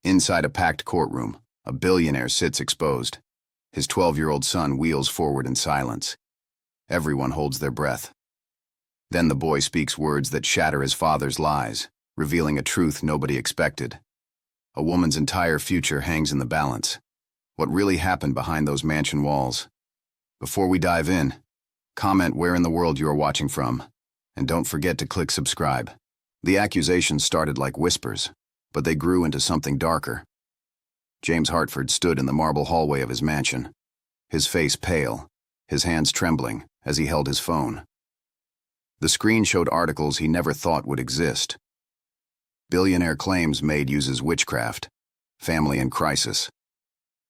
Inside a packed courtroom, a billionaire sits exposed. His 12-year-old son wheels forward in silence. Everyone holds their breath. Then the boy speaks words that shatter his father's lies, revealing a truth nobody expected. A woman's entire future hangs in the balance. What really happened behind those mansion walls? Before we dive in, comment where in the world you are watching from, and don't forget to click subscribe. The accusations started like whispers, but they grew into something darker. James Hartford stood in the marble hallway of his mansion, his face pale, his hands trembling as he held his phone. The screen showed articles he never thought would exist. Billionaire claims Maid uses witchcraft, family in crisis.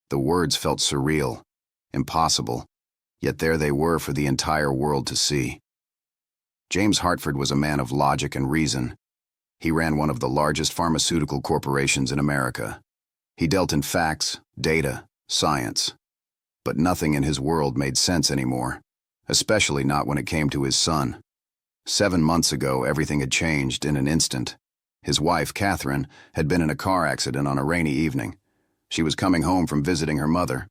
The words felt surreal, impossible, yet there they were for the entire world to see. James Hartford was a man of logic and reason. He ran one of the largest pharmaceutical corporations in America. He dealt in facts, data, science. But nothing in his world made sense anymore, especially not when it came to his son. 7 months ago, everything had changed in an instant. His wife, Catherine, had been in a car accident on a rainy evening. She was coming home from visiting her mother.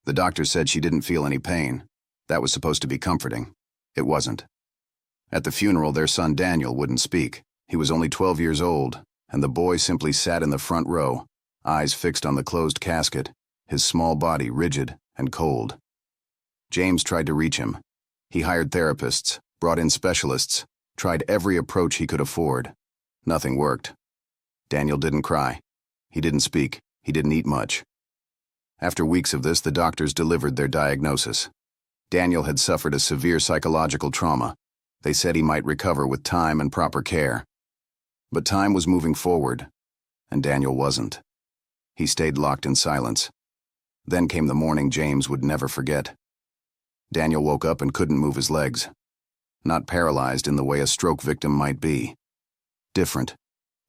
The doctor said she didn't feel any pain. That was supposed to be comforting. It wasn't. At the funeral, their son Daniel wouldn't speak. He was only 12 years old, and the boy simply sat in the front row, eyes fixed on the closed casket, his small body rigid and cold. James tried to reach him. He hired therapists, brought in specialists, tried every approach he could afford. Nothing worked. Daniel didn't cry. He didn't speak. He didn't eat much. After weeks of this, the doctors delivered their diagnosis. Daniel had suffered a severe psychological trauma. They said he might recover with time and proper care. But time was moving forward, and Daniel wasn't. He stayed locked in silence. Then came the morning James would never forget. Daniel woke up and couldn't move his legs. Not paralyzed in the way a stroke victim might be. Different.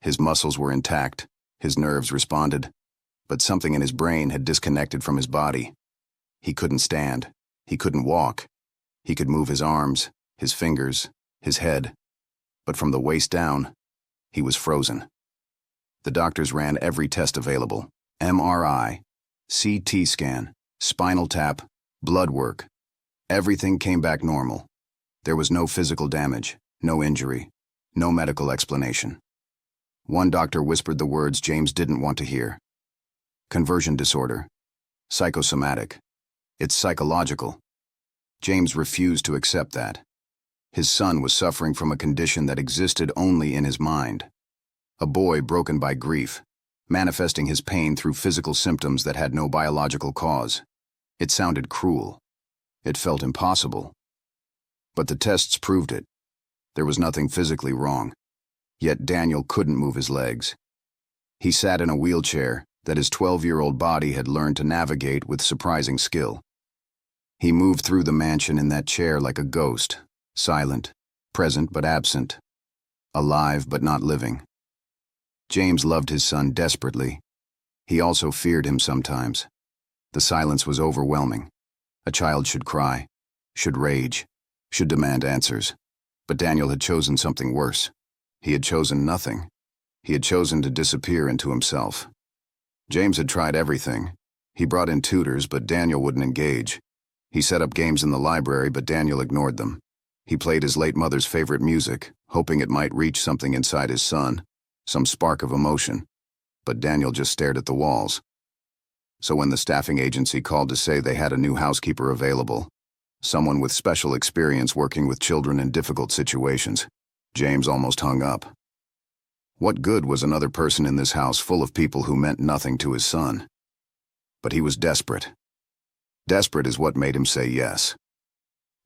His muscles were intact, his nerves responded, but something in his brain had disconnected from his body. He couldn't stand. He couldn't walk. He could move his arms, his fingers, his head. But from the waist down, he was frozen. The doctors ran every test available: MRI, CT scan, spinal tap, blood work. Everything came back normal. There was no physical damage, no injury, no medical explanation. One doctor whispered the words James didn't want to hear. Conversion disorder. Psychosomatic. It's psychological. James refused to accept that. His son was suffering from a condition that existed only in his mind. A boy broken by grief, manifesting his pain through physical symptoms that had no biological cause. It sounded cruel. It felt impossible. But the tests proved it. There was nothing physically wrong. Yet Daniel couldn't move his legs. He sat in a wheelchair that his 12-year-old body had learned to navigate with surprising skill. He moved through the mansion in that chair like a ghost, silent, present but absent, alive but not living. James loved his son desperately. He also feared him sometimes. The silence was overwhelming. A child should cry, should rage, should demand answers. But Daniel had chosen something worse. He had chosen nothing. He had chosen to disappear into himself. James had tried everything. He brought in tutors, but Daniel wouldn't engage. He set up games in the library, but Daniel ignored them. He played his late mother's favorite music, hoping it might reach something inside his son, some spark of emotion. But Daniel just stared at the walls. So when the staffing agency called to say they had a new housekeeper available, someone with special experience working with children in difficult situations, James almost hung up. What good was another person in this house full of people who meant nothing to his son? But he was desperate. Desperate is what made him say yes.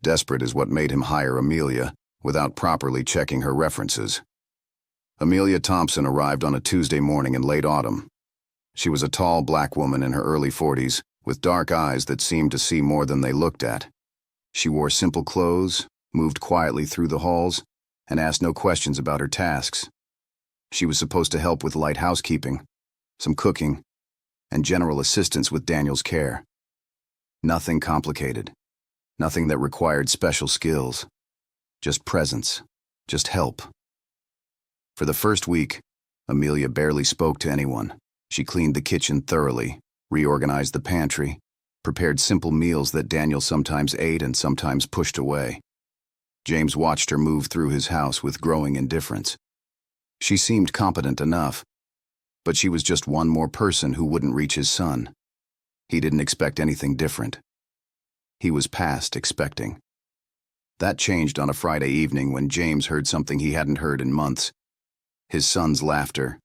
Desperate is what made him hire Amelia without properly checking her references. Amelia Thompson arrived on a Tuesday morning in late autumn. She was a tall black woman in her early 40s, with dark eyes that seemed to see more than they looked at. She wore simple clothes, moved quietly through the halls, and asked no questions about her tasks. She was supposed to help with light housekeeping, some cooking, and general assistance with Daniel's care. Nothing complicated. Nothing that required special skills. Just presence. Just help. For the first week, Amelia barely spoke to anyone. She cleaned the kitchen thoroughly, reorganized the pantry, prepared simple meals that Daniel sometimes ate and sometimes pushed away. James watched her move through his house with growing indifference. She seemed competent enough, but she was just one more person who wouldn't reach his son. He didn't expect anything different. He was past expecting. That changed on a Friday evening when James heard something he hadn't heard in months. His son's laughter.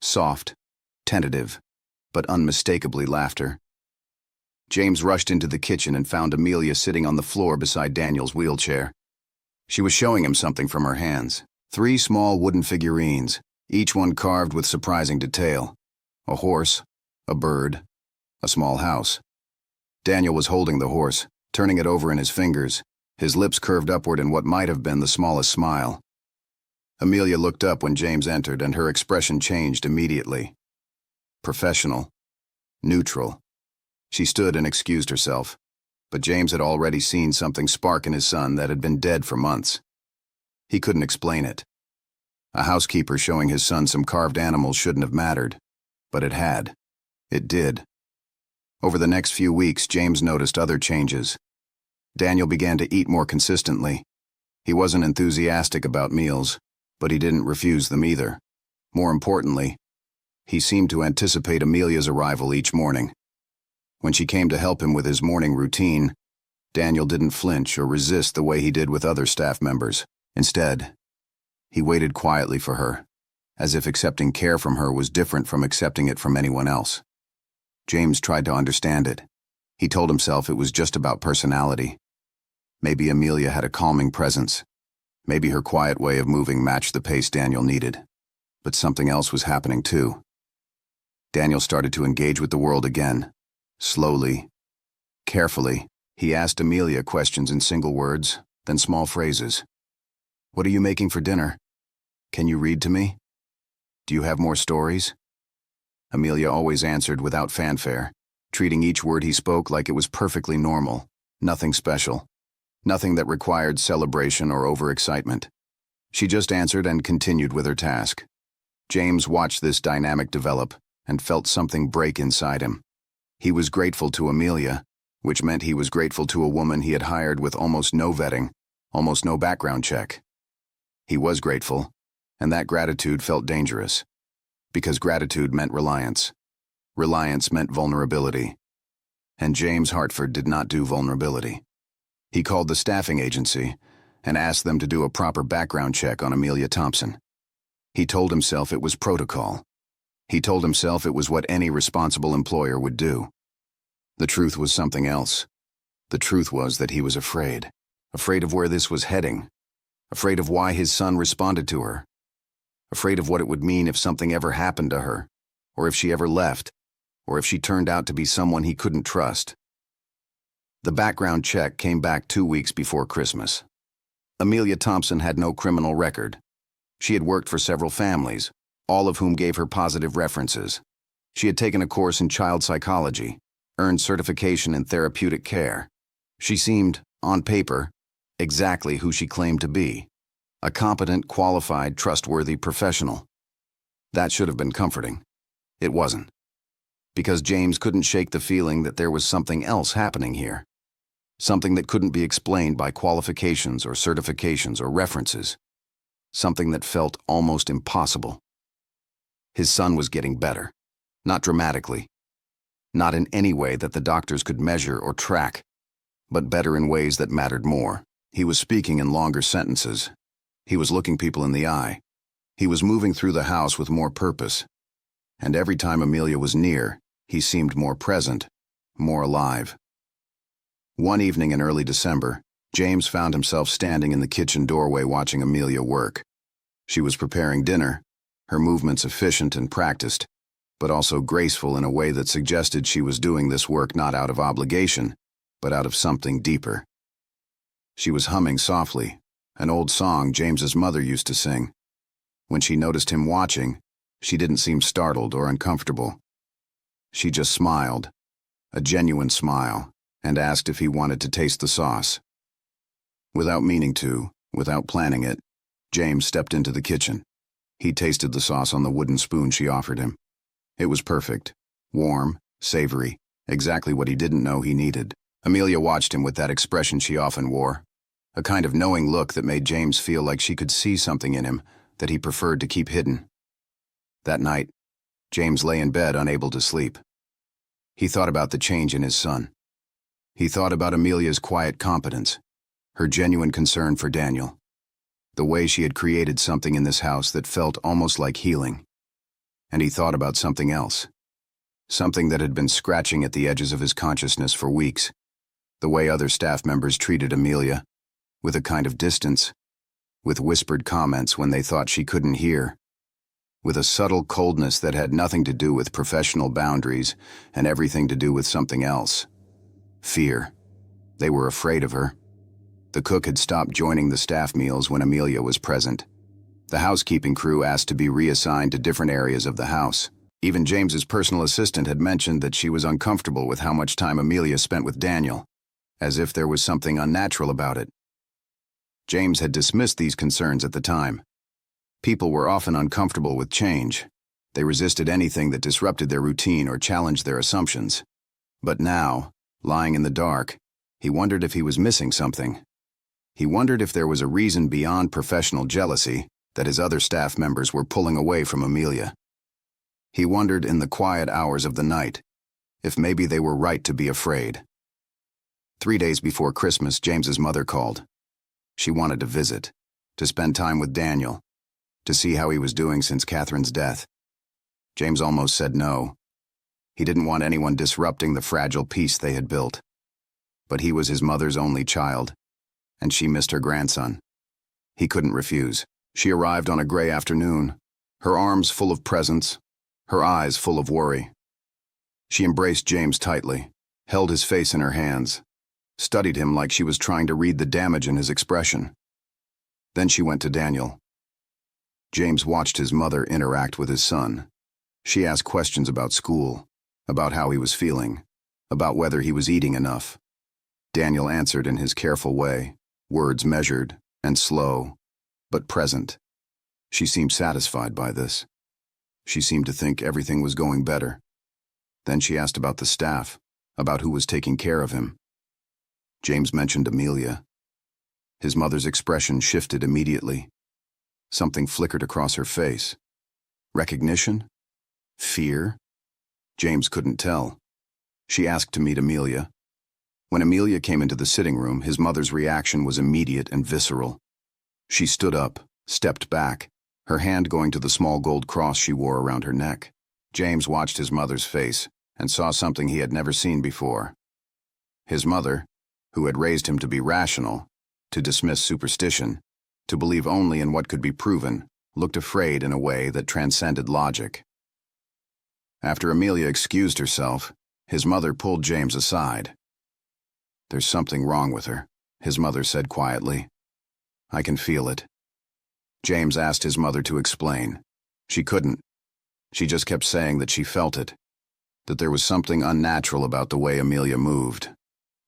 Soft, tentative, but unmistakably laughter. James rushed into the kitchen and found Amelia sitting on the floor beside Daniel's wheelchair. She was showing him something from her hands. 3 small wooden figurines, each one carved with surprising detail. A horse, a bird, a small house. Daniel was holding the horse, turning it over in his fingers, his lips curved upward in what might have been the smallest smile. Amelia looked up when James entered, and her expression changed immediately. Professional. Neutral. She stood and excused herself, but James had already seen something spark in his son that had been dead for months. He couldn't explain it. A housekeeper showing his son some carved animals shouldn't have mattered, but it had. It did. Over the next few weeks, James noticed other changes. Daniel began to eat more consistently. He wasn't enthusiastic about meals, but he didn't refuse them either. More importantly, he seemed to anticipate Amelia's arrival each morning. When she came to help him with his morning routine, Daniel didn't flinch or resist the way he did with other staff members. Instead, he waited quietly for her, as if accepting care from her was different from accepting it from anyone else. James tried to understand it. He told himself it was just about personality. Maybe Amelia had a calming presence. Maybe her quiet way of moving matched the pace Daniel needed. But something else was happening too. Daniel started to engage with the world again. Slowly, carefully, he asked Amelia questions in single words, then small phrases. "What are you making for dinner? Can you read to me? Do you have more stories?" Amelia always answered without fanfare, treating each word he spoke like it was perfectly normal, nothing special, nothing that required celebration or overexcitement. She just answered and continued with her task. James watched this dynamic develop and felt something break inside him. He was grateful to Amelia, which meant he was grateful to a woman he had hired with almost no vetting, almost no background check. He was grateful, and that gratitude felt dangerous, because gratitude meant reliance. Reliance meant vulnerability. And James Hartford did not do vulnerability. He called the staffing agency and asked them to do a proper background check on Amelia Thompson. He told himself it was protocol. He told himself it was what any responsible employer would do. The truth was something else. The truth was that he was afraid. Afraid of where this was heading. Afraid of why his son responded to her. Afraid of what it would mean if something ever happened to her, or if she ever left, or if she turned out to be someone he couldn't trust. The background check came back 2 weeks before Christmas. Amelia Thompson had no criminal record. She had worked for several families, all of whom gave her positive references. She had taken a course in child psychology, earned certification in therapeutic care. She seemed, on paper, exactly who she claimed to be. A competent, qualified, trustworthy professional. That should have been comforting. It wasn't. Because James couldn't shake the feeling that there was something else happening here. Something that couldn't be explained by qualifications or certifications or references. Something that felt almost impossible. His son was getting better. Not dramatically. Not in any way that the doctors could measure or track, but better in ways that mattered more. He was speaking in longer sentences. He was looking people in the eye. He was moving through the house with more purpose. And every time Amelia was near, he seemed more present, more alive. One evening in early December, James found himself standing in the kitchen doorway watching Amelia work. She was preparing dinner, her movements efficient and practiced, but also graceful in a way that suggested she was doing this work not out of obligation, but out of something deeper. She was humming softly, an old song James's mother used to sing. When she noticed him watching, she didn't seem startled or uncomfortable. She just smiled, a genuine smile, and asked if he wanted to taste the sauce. Without meaning to, without planning it, James stepped into the kitchen. He tasted the sauce on the wooden spoon she offered him. It was perfect. Warm, savory, exactly what he didn't know he needed. Amelia watched him with that expression she often wore, a kind of knowing look that made James feel like she could see something in him that he preferred to keep hidden. That night, James lay in bed unable to sleep. He thought about the change in his son. He thought about Amelia's quiet competence, her genuine concern for Daniel, the way she had created something in this house that felt almost like healing. And he thought about something else, something that had been scratching at the edges of his consciousness for weeks, the way other staff members treated Amelia, with a kind of distance, with whispered comments when they thought she couldn't hear, with a subtle coldness that had nothing to do with professional boundaries and everything to do with something else. Fear. They were afraid of her. The cook had stopped joining the staff meals when Amelia was present. The housekeeping crew asked to be reassigned to different areas of the house. Even James's personal assistant had mentioned that she was uncomfortable with how much time Amelia spent with Daniel, as if there was something unnatural about it. James had dismissed these concerns at the time. People were often uncomfortable with change. They resisted anything that disrupted their routine or challenged their assumptions. But now, lying in the dark, he wondered if he was missing something. He wondered if there was a reason beyond professional jealousy that his other staff members were pulling away from Amelia. He wondered in the quiet hours of the night if maybe they were right to be afraid. 3 days before Christmas, James's mother called. She wanted to visit, to spend time with Daniel, to see how he was doing since Catherine's death. James almost said no. He didn't want anyone disrupting the fragile peace they had built. But he was his mother's only child, and she missed her grandson. He couldn't refuse. She arrived on a gray afternoon, her arms full of presents, her eyes full of worry. She embraced James tightly, held his face in her hands, studied him like she was trying to read the damage in his expression. Then she went to Daniel. James watched his mother interact with his son. She asked questions about school, about how he was feeling, about whether he was eating enough. Daniel answered in his careful way, words measured and slow, but present. She seemed satisfied by this. She seemed to think everything was going better. Then she asked about the staff, about who was taking care of him. James mentioned Amelia. His mother's expression shifted immediately. Something flickered across her face. Recognition? Fear? James couldn't tell. She asked to meet Amelia. When Amelia came into the sitting room, his mother's reaction was immediate and visceral. She stood up, stepped back, her hand going to the small gold cross she wore around her neck. James watched his mother's face and saw something he had never seen before. His mother, who had raised him to be rational, to dismiss superstition, to believe only in what could be proven, looked afraid in a way that transcended logic. After Amelia excused herself, his mother pulled James aside. "There's something wrong with her," his mother said quietly. "I can feel it." James asked his mother to explain. She couldn't. She just kept saying that she felt it, that there was something unnatural about the way Amelia moved,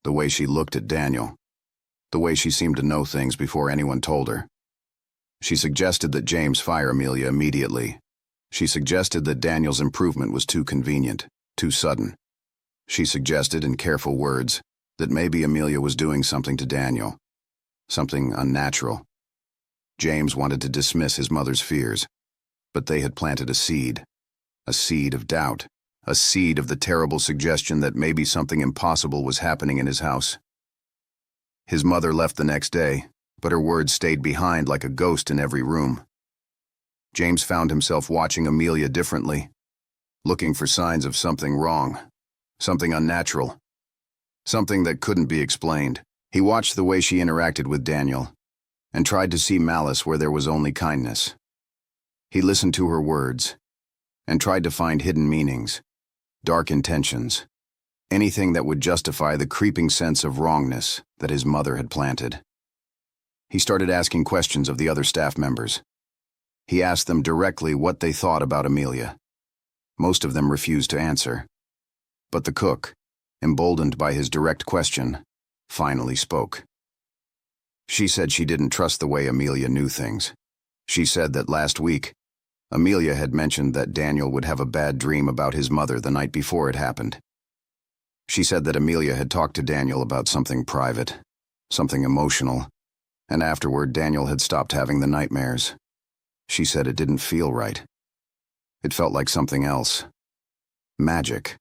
the way she looked at Daniel, the way she seemed to know things before anyone told her. She suggested that James fire Amelia immediately. She suggested that Daniel's improvement was too convenient, too sudden. She suggested in careful words that maybe Amelia was doing something to Daniel, something unnatural. James wanted to dismiss his mother's fears, but they had planted a seed of doubt, a seed of the terrible suggestion that maybe something impossible was happening in his house. His mother left the next day, but her words stayed behind like a ghost in every room. James found himself watching Amelia differently, looking for signs of something wrong, something unnatural, something that couldn't be explained. He watched the way she interacted with Daniel, and tried to see malice where there was only kindness. He listened to her words, and tried to find hidden meanings, dark intentions, anything that would justify the creeping sense of wrongness that his mother had planted. He started asking questions of the other staff members. He asked them directly what they thought about Amelia. Most of them refused to answer. But the cook, emboldened by his direct question, finally spoke. She said she didn't trust the way Amelia knew things. She said that last week, Amelia had mentioned that Daniel would have a bad dream about his mother the night before it happened. She said that Amelia had talked to Daniel about something private, something emotional, and afterward Daniel had stopped having the nightmares. She said it didn't feel right. It felt like something else. Magic.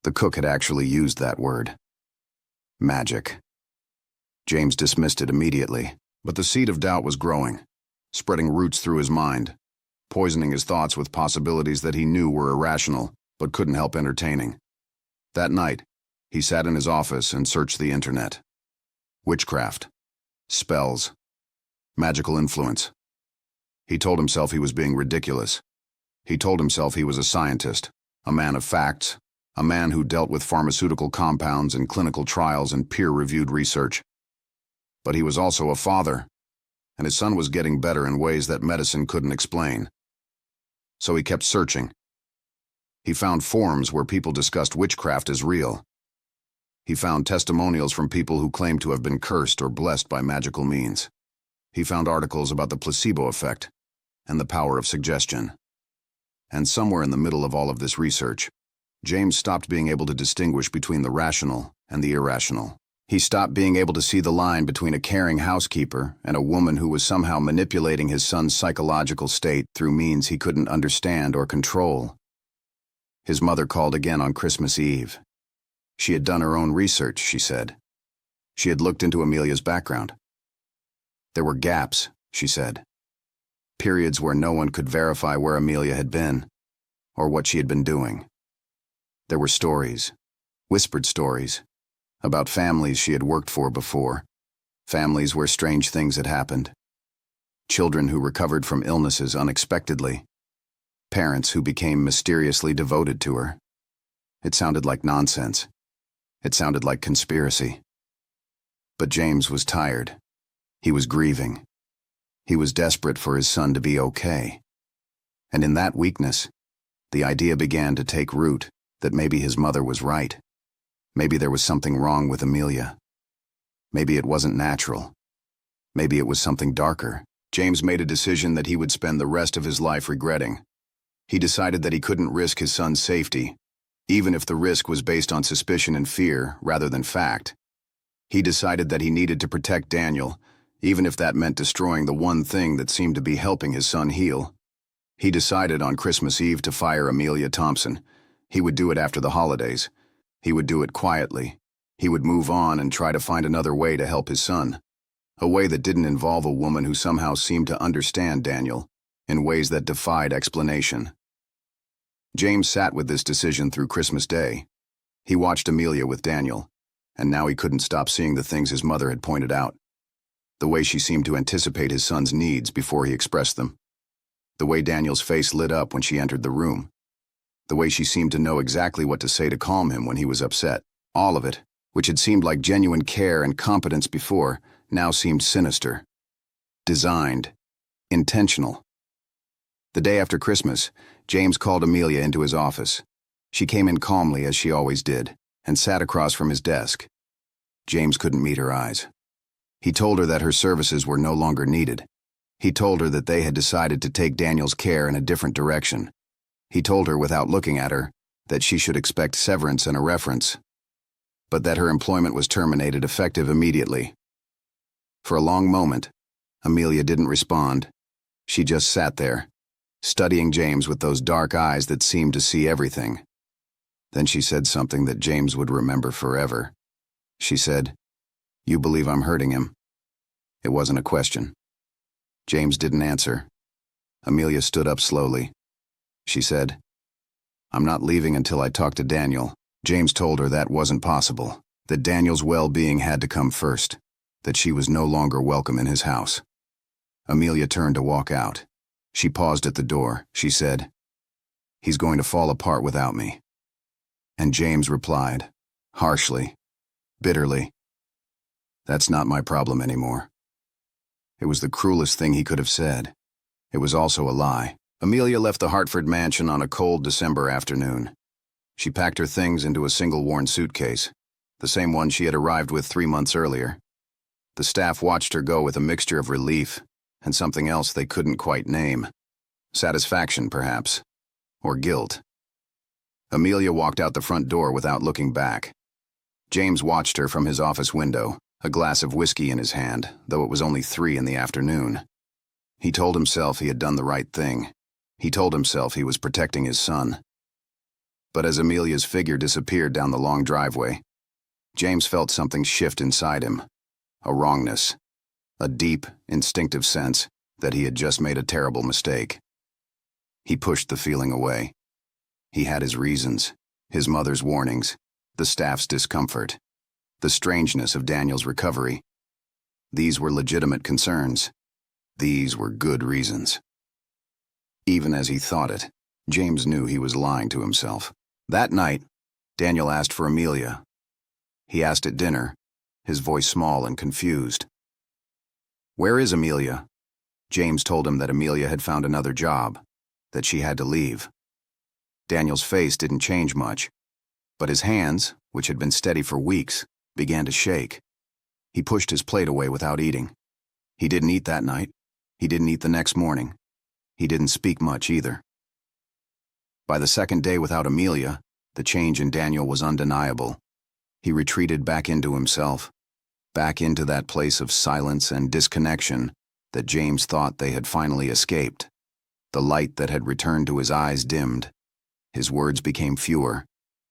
The cook had actually used that word. Magic. James dismissed it immediately, but the seed of doubt was growing, spreading roots through his mind, poisoning his thoughts with possibilities that he knew were irrational but couldn't help entertaining. That night, he sat in his office and searched the internet. Witchcraft. Spells. Magical influence. He told himself he was being ridiculous. He told himself he was a scientist, a man of facts, a man who dealt with pharmaceutical compounds and clinical trials and peer-reviewed research. But he was also a father, and his son was getting better in ways that medicine couldn't explain. So he kept searching. He found forums where people discussed witchcraft as real. He found testimonials from people who claimed to have been cursed or blessed by magical means. He found articles about the placebo effect and the power of suggestion. And somewhere in the middle of all of this research, James stopped being able to distinguish between the rational and the irrational. He stopped being able to see the line between a caring housekeeper and a woman who was somehow manipulating his son's psychological state through means he couldn't understand or control. His mother called again on Christmas Eve. She had done her own research, she said. She had looked into Amelia's background. There were gaps, she said. Periods where no one could verify where Amelia had been, or what she had been doing. There were stories, whispered stories, about families she had worked for before, families where strange things had happened, children who recovered from illnesses unexpectedly, parents who became mysteriously devoted to her. It sounded like nonsense. It sounded like conspiracy. But James was tired. He was grieving. He was desperate for his son to be okay. And in that weakness, the idea began to take root that maybe his mother was right. Maybe there was something wrong with Amelia. Maybe it wasn't natural. Maybe it was something darker. James made a decision that he would spend the rest of his life regretting. He decided that he couldn't risk his son's safety, even if the risk was based on suspicion and fear rather than fact. He decided that he needed to protect Daniel, even if that meant destroying the one thing that seemed to be helping his son heal. He decided on Christmas Eve to fire Amelia Thompson. He would do it after the holidays. He would do it quietly. He would move on and try to find another way to help his son. A way that didn't involve a woman who somehow seemed to understand Daniel in ways that defied explanation. James sat with this decision through Christmas Day. He watched Amelia with Daniel, and now he couldn't stop seeing the things his mother had pointed out. The way she seemed to anticipate his son's needs before he expressed them. The way Daniel's face lit up when she entered the room. The way she seemed to know exactly what to say to calm him when he was upset. All of it, which had seemed like genuine care and competence before, now seemed sinister. Designed. Intentional. The day after Christmas, James called Amelia into his office. She came in calmly as she always did, and sat across from his desk. James couldn't meet her eyes. He told her that her services were no longer needed. He told her that they had decided to take Daniel's care in a different direction. He told her without looking at her that she should expect severance and a reference, but that her employment was terminated effective immediately. For a long moment, Amelia didn't respond. She just sat there, studying James with those dark eyes that seemed to see everything. Then she said something that James would remember forever. She said, "You believe I'm hurting him?" It wasn't a question. James didn't answer. Amelia stood up slowly. She said, "I'm not leaving until I talk to Daniel." James told her that wasn't possible, that Daniel's well-being had to come first, that she was no longer welcome in his house. Amelia turned to walk out. She paused at the door. She said, "He's going to fall apart without me." And James replied, harshly, bitterly, "That's not my problem anymore." It was the cruelest thing he could have said. It was also a lie. Amelia left the Hartford mansion on a cold December afternoon. She packed her things into a single-worn suitcase, the same one she had arrived with 3 months earlier. The staff watched her go with a mixture of relief and something else they couldn't quite name. Satisfaction, perhaps. Or guilt. Amelia walked out the front door without looking back. James watched her from his office window, a glass of whiskey in his hand, though it was only 3 in the afternoon. He told himself he had done the right thing. He told himself he was protecting his son. But as Amelia's figure disappeared down the long driveway, James felt something shift inside him. A wrongness. A deep, instinctive sense that he had just made a terrible mistake. He pushed the feeling away. He had his reasons, his mother's warnings, the staff's discomfort, the strangeness of Daniel's recovery. These were legitimate concerns. These were good reasons. Even as he thought it, James knew he was lying to himself. That night, Daniel asked for Amelia. He asked at dinner, his voice small and confused. "Where is Amelia?" James told him that Amelia had found another job, that she had to leave. Daniel's face didn't change much, but his hands, which had been steady for weeks, began to shake. He pushed his plate away without eating. He didn't eat that night. He didn't eat the next morning. He didn't speak much either. By the second day without Amelia, the change in Daniel was undeniable. He retreated back into himself, back into that place of silence and disconnection that James thought they had finally escaped. The light that had returned to his eyes dimmed. His words became fewer.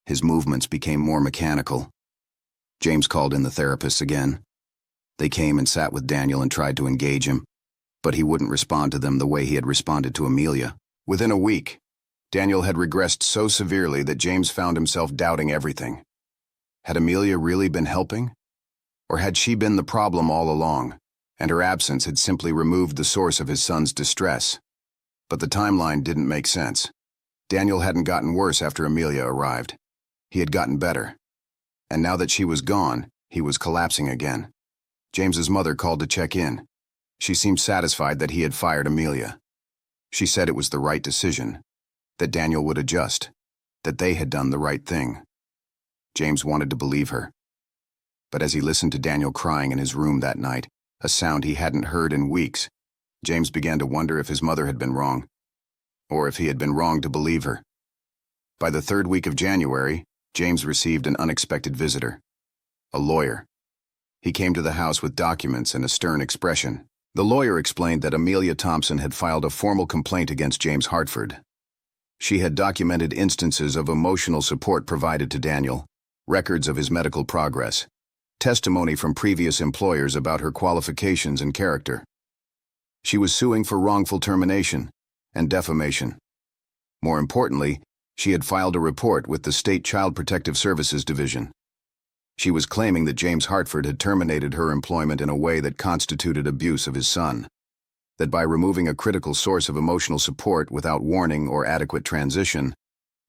His movements became more mechanical. James called in the therapists again. They came and sat with Daniel and tried to engage him, but he wouldn't respond to them the way he had responded to Amelia. Within a week, Daniel had regressed so severely that James found himself doubting everything. Had Amelia really been helping? Or had she been the problem all along, and her absence had simply removed the source of his son's distress? But the timeline didn't make sense. Daniel hadn't gotten worse after Amelia arrived. He had gotten better. And now that she was gone, he was collapsing again. James's mother called to check in. She seemed satisfied that he had fired Amelia. She said it was the right decision, that Daniel would adjust, that they had done the right thing. James wanted to believe her. But as he listened to Daniel crying in his room that night, a sound he hadn't heard in weeks, James began to wonder if his mother had been wrong, or if he had been wrong to believe her. By the 3rd week of January, James received an unexpected visitor. A lawyer. He came to the house with documents and a stern expression. The lawyer explained that Amelia Thompson had filed a formal complaint against James Hartford. She had documented instances of emotional support provided to Daniel, records of his medical progress, testimony from previous employers about her qualifications and character. She was suing for wrongful termination and defamation. More importantly, she had filed a report with the State Child Protective Services Division. She was claiming that James Hartford had terminated her employment in a way that constituted abuse of his son, that by removing a critical source of emotional support without warning or adequate transition,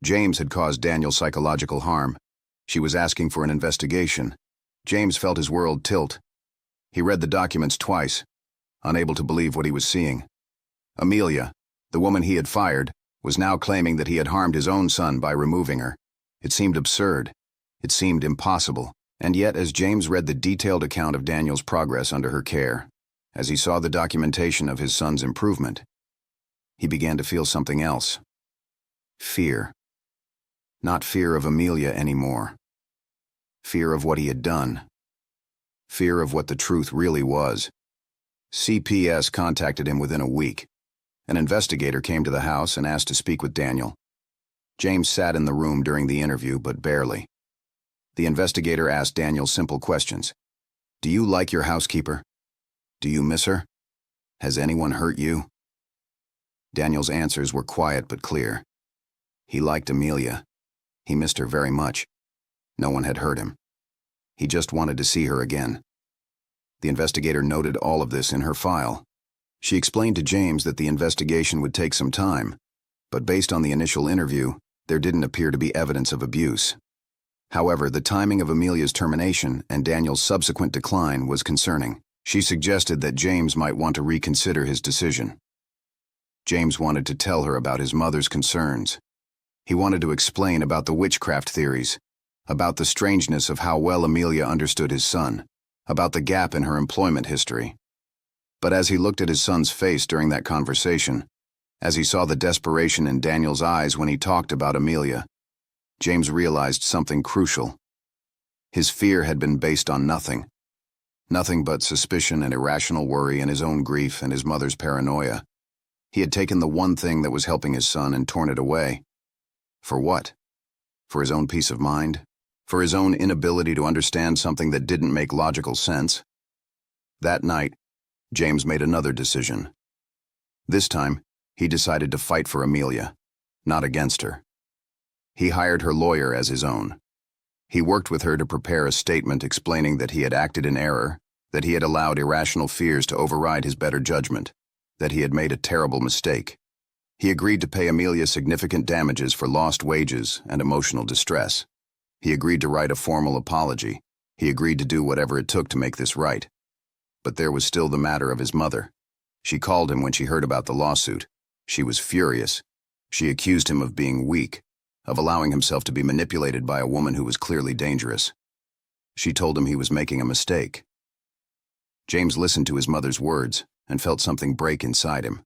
James had caused Daniel psychological harm. She was asking for an investigation. James felt his world tilt. He read the documents twice, unable to believe what he was seeing. Amelia, the woman he had fired, was now claiming that he had harmed his own son by removing her. It seemed absurd. It seemed impossible. And yet, as James read the detailed account of Daniel's progress under her care, as he saw the documentation of his son's improvement, he began to feel something else. Fear. Not fear of Amelia anymore. Fear of what he had done. Fear of what the truth really was. CPS contacted him within a week. An investigator came to the house and asked to speak with Daniel. James sat in the room during the interview, but barely. The investigator asked Daniel simple questions. Do you like your housekeeper? Do you miss her? Has anyone hurt you? Daniel's answers were quiet but clear. He liked Amelia. He missed her very much. No one had hurt him. He just wanted to see her again. The investigator noted all of this in her file. She explained to James that the investigation would take some time, but based on the initial interview, there didn't appear to be evidence of abuse. However, the timing of Amelia's termination and Daniel's subsequent decline was concerning. She suggested that James might want to reconsider his decision. James wanted to tell her about his mother's concerns. He wanted to explain about the witchcraft theories, about the strangeness of how well Amelia understood his son, about the gap in her employment history. But as he looked at his son's face during that conversation, As he saw the desperation in Daniel's eyes when he talked about Amelia, James realized something crucial. His fear had been based on nothing. Nothing but suspicion and irrational worry and his own grief and his mother's paranoia. He had taken the one thing that was helping his son and torn it away. For what? For his own peace of mind? For his own inability to understand something that didn't make logical sense? That night, James made another decision. This time, he decided to fight for Amelia, not against her. He hired her lawyer as his own. He worked with her to prepare a statement explaining that he had acted in error, that he had allowed irrational fears to override his better judgment, that he had made a terrible mistake. He agreed to pay Amelia significant damages for lost wages and emotional distress. He agreed to write a formal apology. He agreed to do whatever it took to make this right. But there was still the matter of his mother. She called him when she heard about the lawsuit. She was furious. She accused him of being weak, of allowing himself to be manipulated by a woman who was clearly dangerous. She told him he was making a mistake. James listened to his mother's words and felt something break inside him.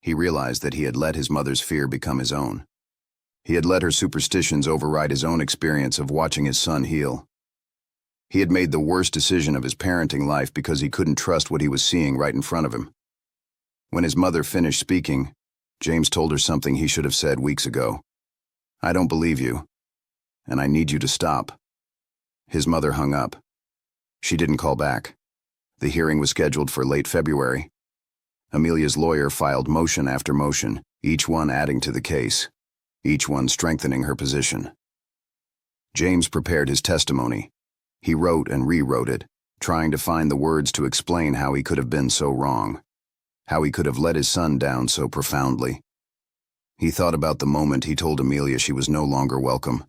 He realized that he had let his mother's fear become his own. He had let her superstitions override his own experience of watching his son heal. He had made the worst decision of his parenting life because he couldn't trust what he was seeing right in front of him. When his mother finished speaking, James told her something he should have said weeks ago. "I don't believe you, and I need you to stop." His mother hung up. She didn't call back. The hearing was scheduled for late February. Amelia's lawyer filed motion after motion, each one adding to the case, each one strengthening her position. James prepared his testimony. He wrote and rewrote it, trying to find the words to explain how he could have been so wrong, how he could have let his son down so profoundly. He thought about the moment he told Amelia she was no longer welcome.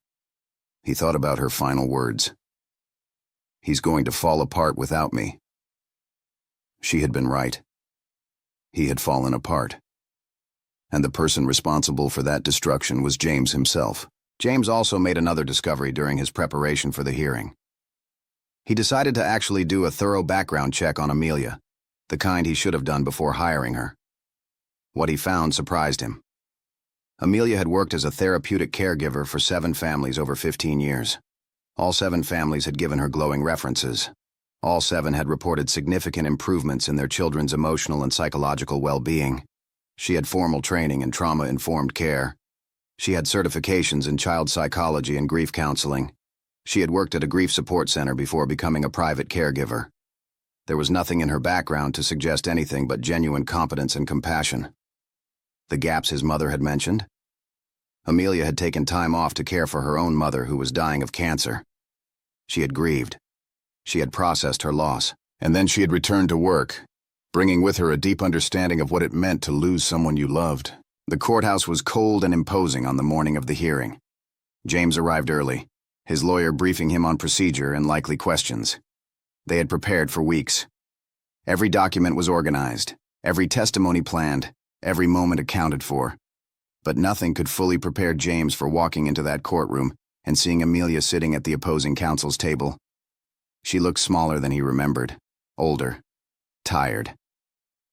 He thought about her final words. "He's going to fall apart without me." She had been right. He had fallen apart. And the person responsible for that destruction was James himself. James also made another discovery during his preparation for the hearing. He decided to actually do a thorough background check on Amelia, the kind he should have done before hiring her. What he found surprised him. Amelia had worked as a therapeutic caregiver for 7 families over 15 years. All 7 families had given her glowing references. All 7 had reported significant improvements in their children's emotional and psychological well-being. She had formal training in trauma-informed care. She had certifications in child psychology and grief counseling. She had worked at a grief support center before becoming a private caregiver. There was nothing in her background to suggest anything but genuine competence and compassion. The gaps his mother had mentioned? Amelia had taken time off to care for her own mother who was dying of cancer. She had grieved. She had processed her loss, and then she had returned to work, bringing with her a deep understanding of what it meant to lose someone you loved. The courthouse was cold and imposing on the morning of the hearing. James arrived early, his lawyer briefing him on procedure and likely questions. They had prepared for weeks. Every document was organized, every testimony planned, every moment accounted for. But nothing could fully prepare James for walking into that courtroom and seeing Amelia sitting at the opposing counsel's table. She looked smaller than he remembered, older, tired.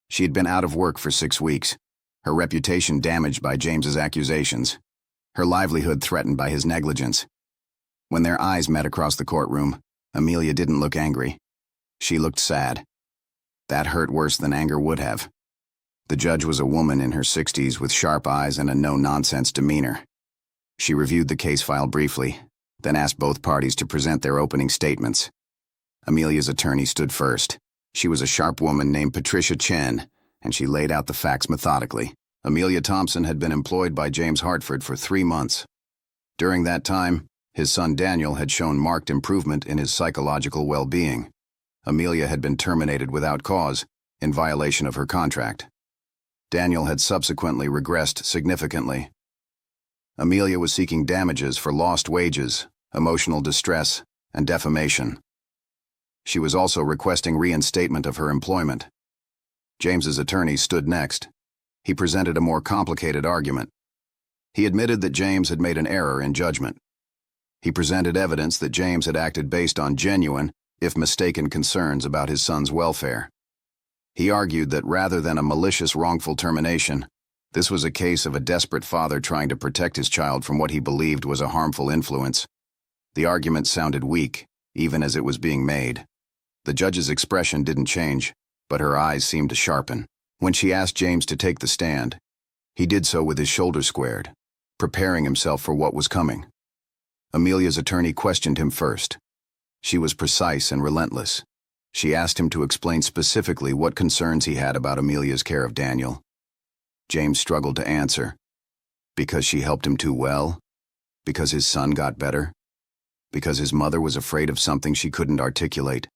She had been out of work for 6 weeks, her reputation damaged by James's accusations, her livelihood threatened by his negligence. When their eyes met across the courtroom, Amelia didn't look angry. She looked sad. That hurt worse than anger would have. The judge was a woman in her 60s with sharp eyes and a no-nonsense demeanor. She reviewed the case file briefly, then asked both parties to present their opening statements. Amelia's attorney stood first. She was a sharp woman named Patricia Chen, and she laid out the facts methodically. Amelia Thompson had been employed by James Hartford for 3 months. During that time, his son Daniel had shown marked improvement in his psychological well-being. Amelia had been terminated without cause, in violation of her contract. Daniel had subsequently regressed significantly. Amelia was seeking damages for lost wages, emotional distress, and defamation. She was also requesting reinstatement of her employment. James's attorney stood next. He presented a more complicated argument. He admitted that James had made an error in judgment. He presented evidence that James had acted based on genuine, if mistaken, concerns about his son's welfare. He argued that rather than a malicious wrongful termination, This was a case of a desperate father trying to protect his child from what he believed was a harmful influence. The argument sounded weak, even as it was being made. The judge's expression didn't change, but her eyes seemed to sharpen. When she asked James to take the stand, he did so with his shoulders squared, preparing himself for what was coming. Amelia's attorney questioned him first. She was precise and relentless. She asked him to explain specifically what concerns he had about Amelia's care of Daniel. James struggled to answer. Because she helped him too well? Because his son got better? Because his mother was afraid of something she couldn't articulate?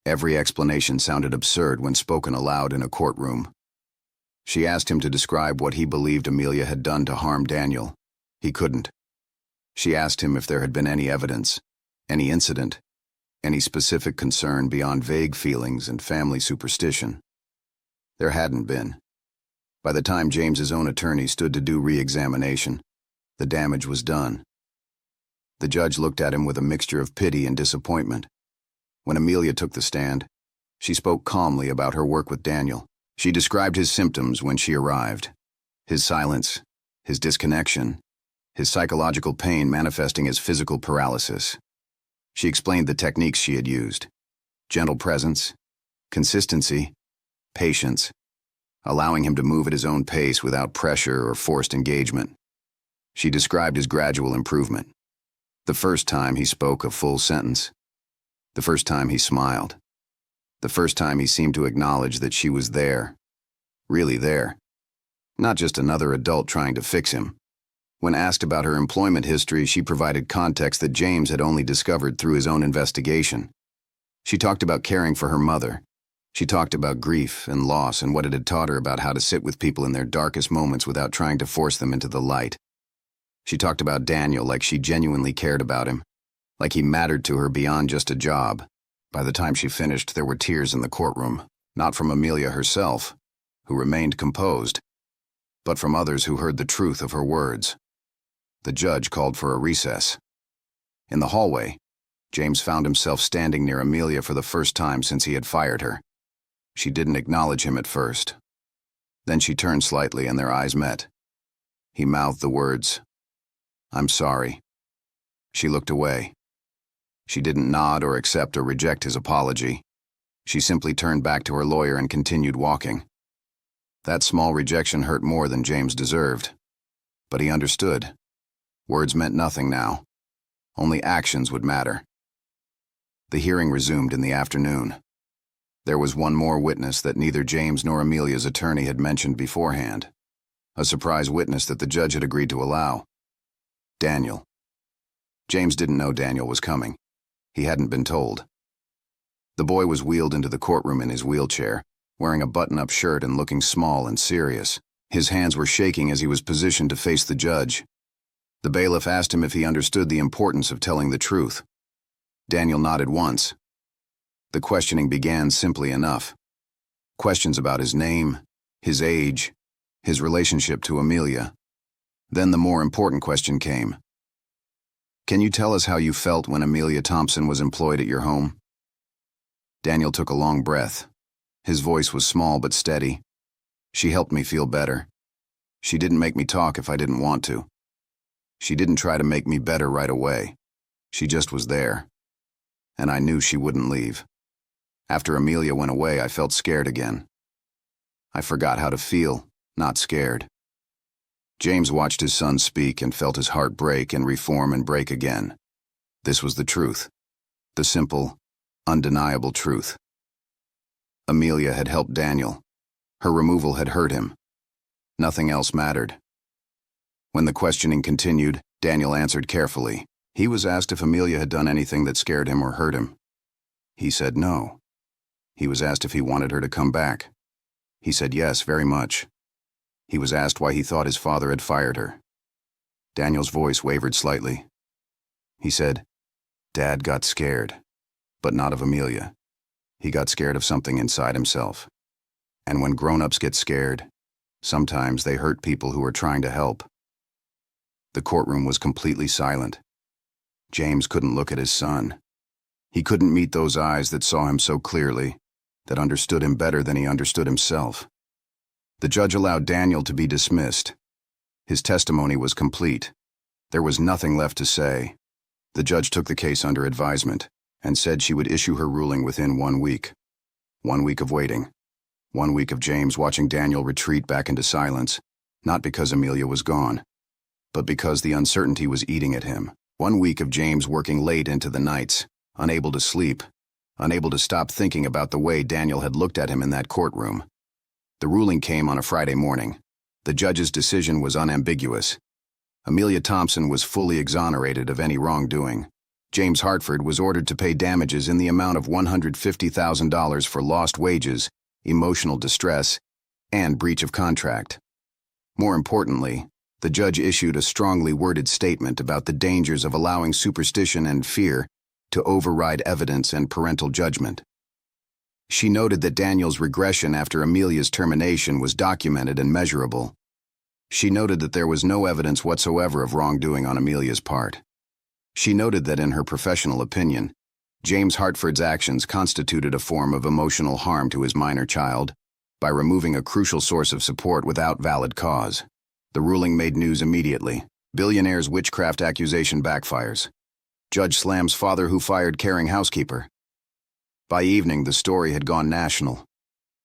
Every explanation sounded absurd when spoken aloud in a courtroom. She asked him to describe what he believed Amelia had done to harm Daniel. He couldn't. She asked him if there had been any evidence, any incident, any specific concern beyond vague feelings and family superstition. There hadn't been. By the time James's own attorney stood to do re-examination, the damage was done. The judge looked at him with a mixture of pity and disappointment. When Amelia took the stand, she spoke calmly about her work with Daniel. She described his symptoms when she arrived. His silence, his disconnection, his psychological pain manifesting as physical paralysis. She explained the techniques she had used: gentle presence, consistency, patience, allowing him to move at his own pace without pressure or forced engagement. She described his gradual improvement. The first time he spoke a full sentence. The first time he smiled. The first time he seemed to acknowledge that she was there. Really there. Not just another adult trying to fix him. When asked about her employment history, she provided context that James had only discovered through his own investigation. She talked about caring for her mother. She talked about grief and loss and what it had taught her about how to sit with people in their darkest moments without trying to force them into the light. She talked about Daniel like she genuinely cared about him, like he mattered to her beyond just a job. By the time she finished, there were tears in the courtroom, not from Amelia herself, who remained composed, but from others who heard the truth of her words. The judge called for a recess. In the hallway, James found himself standing near Amelia for the first time since he had fired her. She didn't acknowledge him at first. Then she turned slightly and their eyes met. He mouthed the words, "I'm sorry." She looked away. She didn't nod or accept or reject his apology. She simply turned back to her lawyer and continued walking. That small rejection hurt more than James deserved. But he understood. Words meant nothing now. Only actions would matter. The hearing resumed in the afternoon. There was one more witness that neither James nor Amelia's attorney had mentioned beforehand. A surprise witness that the judge had agreed to allow. Daniel. James didn't know Daniel was coming. He hadn't been told. The boy was wheeled into the courtroom in his wheelchair, wearing a button-up shirt and looking small and serious. His hands were shaking as he was positioned to face the judge. The bailiff asked him if he understood the importance of telling the truth. Daniel nodded once. The questioning began simply enough. Questions about his name, his age, his relationship to Amelia. Then the more important question came. Can you tell us how you felt when Amelia Thompson was employed at your home? Daniel took a long breath. His voice was small but steady. She helped me feel better. She didn't make me talk if I didn't want to. She didn't try to make me better right away. She just was there. And I knew she wouldn't leave. After Amelia went away, I felt scared again. I forgot how to feel, not scared. James watched his son speak and felt his heart break and reform and break again. This was the truth. The simple, undeniable truth. Amelia had helped Daniel. Her removal had hurt him. Nothing else mattered. When the questioning continued, Daniel answered carefully. He was asked if Amelia had done anything that scared him or hurt him. He said no. He was asked if he wanted her to come back. He said yes, very much. He was asked why he thought his father had fired her. Daniel's voice wavered slightly. He said, "Dad got scared, but not of Amelia. He got scared of something inside himself. And when grown-ups get scared, sometimes they hurt people who are trying to help." The courtroom was completely silent. James couldn't look at his son. He couldn't meet those eyes that saw him so clearly, that understood him better than he understood himself. The judge allowed Daniel to be dismissed. His testimony was complete. There was nothing left to say. The judge took the case under advisement and said she would issue her ruling within 1 week. 1 week of waiting. 1 week of James watching Daniel retreat back into silence, not because Amelia was gone, but because the uncertainty was eating at him. 1 week of James working late into the nights, unable to sleep, unable to stop thinking about the way Daniel had looked at him in that courtroom. The ruling came on a Friday morning. The judge's decision was unambiguous. Amelia Thompson was fully exonerated of any wrongdoing. James Hartford was ordered to pay damages in the amount of $150,000 for lost wages, emotional distress, and breach of contract. More importantly, the judge issued a strongly worded statement about the dangers of allowing superstition and fear to override evidence and parental judgment. She noted that Daniel's regression after Amelia's termination was documented and measurable. She noted that there was no evidence whatsoever of wrongdoing on Amelia's part. She noted that in her professional opinion, James Hartford's actions constituted a form of emotional harm to his minor child by removing a crucial source of support without valid cause. The ruling made news immediately. Billionaire's witchcraft accusation backfires. Judge slams father who fired caring housekeeper. By evening, the story had gone national.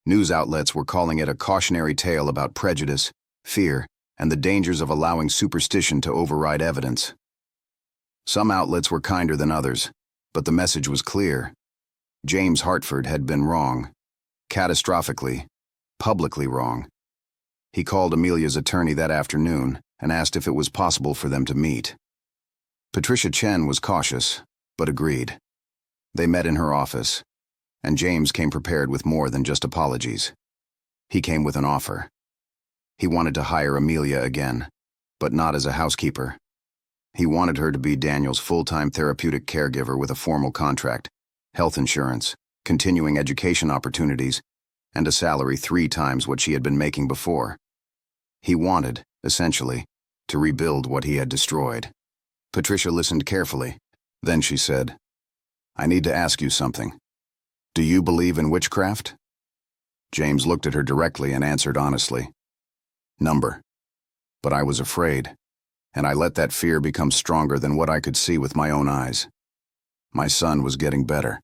News outlets were calling it a cautionary tale about prejudice, fear, and the dangers of allowing superstition to override evidence. Some outlets were kinder than others, but the message was clear. James Hartford had been wrong. Catastrophically, publicly wrong. He called Amelia's attorney that afternoon and asked if it was possible for them to meet. Patricia Chen was cautious, but agreed. They met in her office, and James came prepared with more than just apologies. He came with an offer. He wanted to hire Amelia again, but not as a housekeeper. He wanted her to be Daniel's full-time therapeutic caregiver with a formal contract, health insurance, continuing education opportunities, and a salary 3 times what she had been making before. He wanted, essentially, to rebuild what he had destroyed. Patricia listened carefully. Then she said, "I need to ask you something. Do you believe in witchcraft?" James looked at her directly and answered honestly, "Number." But I was afraid, and I let that fear become stronger than what I could see with my own eyes. My son was getting better.